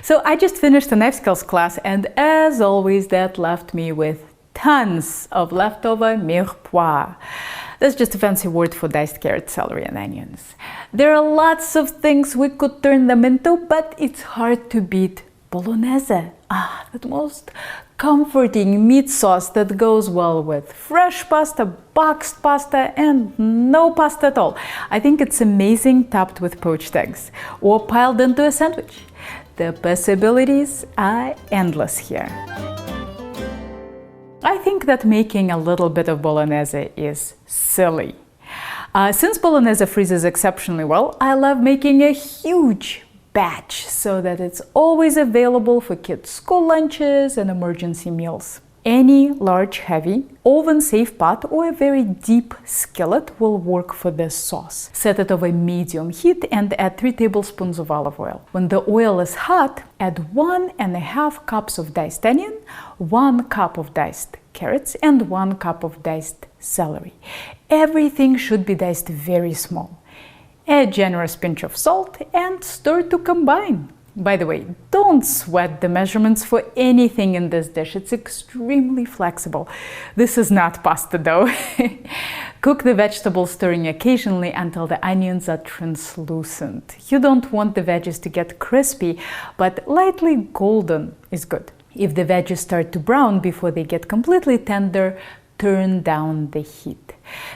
So I just finished a knife skills class, and as always that left me with tons of leftover mirepoix. That's just a fancy word for diced carrot, celery and onions. There are lots of things we could turn them into, but it's hard to beat bolognese. That most comforting meat sauce that goes well with fresh pasta, boxed pasta, and no pasta at all. I think it's amazing topped with poached eggs or piled into a sandwich. The possibilities are endless here. I think that making a little bit of bolognese is silly. Since bolognese freezes exceptionally well, I love making a huge batch so that it's always available for kids' school lunches and emergency meals. Any large, heavy, oven-safe pot or a very deep skillet will work for this sauce. Set it over medium heat and add 3 tablespoons of olive oil. When the oil is hot, add 1.5 cups of diced onion, 1 cup of diced carrots, and 1 cup of diced celery. Everything should be diced very small. Add a generous pinch of salt and stir to combine. By the way, don't sweat the measurements for anything in this dish. It's extremely flexible. This is not pasta dough. Cook the vegetables, stirring occasionally until the onions are translucent. You don't want the veggies to get crispy, but lightly golden is good. If the veggies start to brown before they get completely tender, turn down the heat.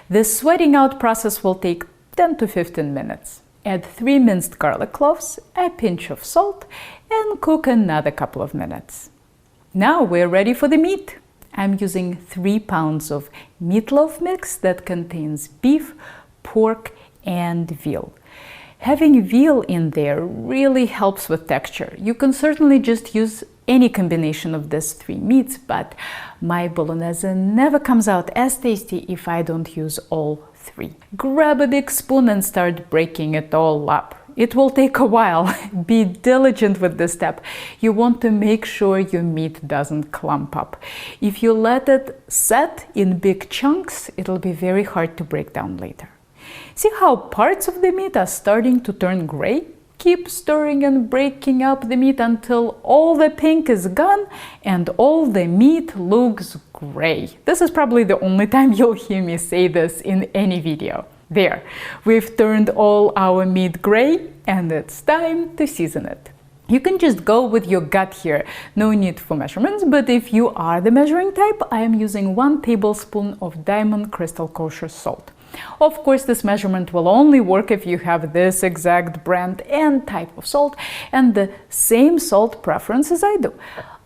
The sweating out process will take 10 to 15 minutes. Add 3 minced garlic cloves, a pinch of salt, and cook another couple of minutes. Now we're ready for the meat. I'm using 3 pounds of meatloaf mix that contains beef, pork, and veal. Having veal in there really helps with texture. You can certainly just use any combination of these 3 meats, but my bolognese never comes out as tasty if I don't use all 3. Grab a big spoon and start breaking it all up. It will take a while. Be diligent with this step. You want to make sure your meat doesn't clump up. If you let it set in big chunks, it'll be very hard to break down later. See how parts of the meat are starting to turn gray? Keep stirring and breaking up the meat until all the pink is gone and all the meat looks gray. This is probably the only time you'll hear me say this in any video. There, we've turned all our meat gray and it's time to season it. You can just go with your gut here, no need for measurements, but if you are the measuring type, I am using 1 tablespoon of Diamond Crystal Kosher salt. Of course, this measurement will only work if you have this exact brand and type of salt and the same salt preference as I do.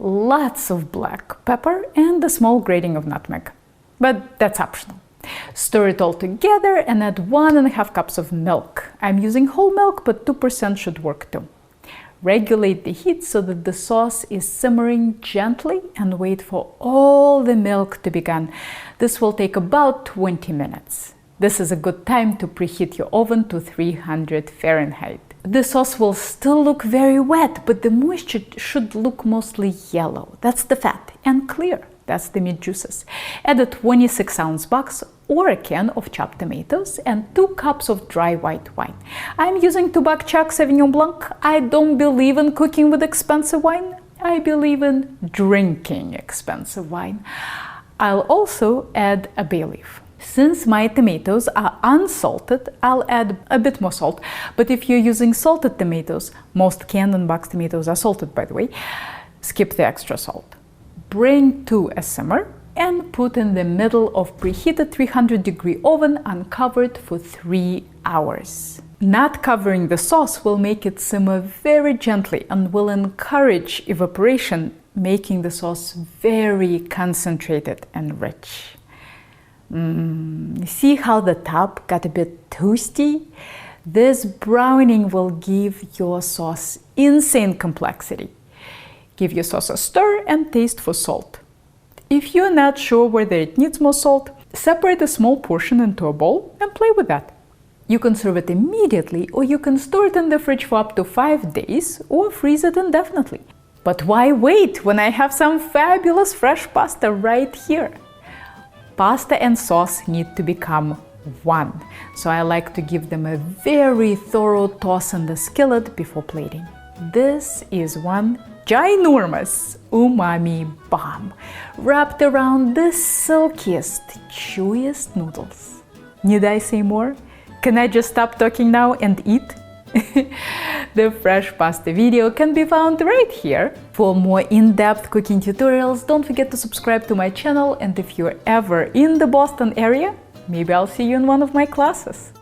Lots of black pepper and a small grating of nutmeg. But that's optional. Stir it all together and add 1.5 cups of milk. I'm using whole milk, but 2% should work too. Regulate the heat so that the sauce is simmering gently and wait for all the milk to be gone. This will take about 20 minutes. This is a good time to preheat your oven to 300 Fahrenheit. The sauce will still look very wet, but the moisture should look mostly yellow. That's the fat, and clear. That's the meat juices. Add a 26-ounce box or a can of chopped tomatoes and 2 cups of dry white wine. I'm using Tubac Chuck Sauvignon Blanc. I don't believe in cooking with expensive wine. I believe in drinking expensive wine. I'll also add a bay leaf. Since my tomatoes are unsalted, I'll add a bit more salt, but if you're using salted tomatoes, most canned and boxed tomatoes are salted, by the way, skip the extra salt. Bring to a simmer and put in the middle of preheated 300-degree oven uncovered for 3 hours. Not covering the sauce will make it simmer very gently and will encourage evaporation, making the sauce very concentrated and rich. See how the top got a bit toasty? This browning will give your sauce insane complexity. Give your sauce a stir and taste for salt. If you're not sure whether it needs more salt, separate a small portion into a bowl and play with that. You can serve it immediately, or you can store it in the fridge for up to 5 days or freeze it indefinitely. But why wait when I have some fabulous fresh pasta right here? Pasta and sauce need to become one, so I like to give them a very thorough toss in the skillet before plating. This is one ginormous umami bomb wrapped around the silkiest, chewiest noodles. Need I say more? Can I just stop talking now and eat? The fresh pasta video can be found right here. For more in-depth cooking tutorials, don't forget to subscribe to my channel, and if you're ever in the Boston area, maybe I'll see you in one of my classes.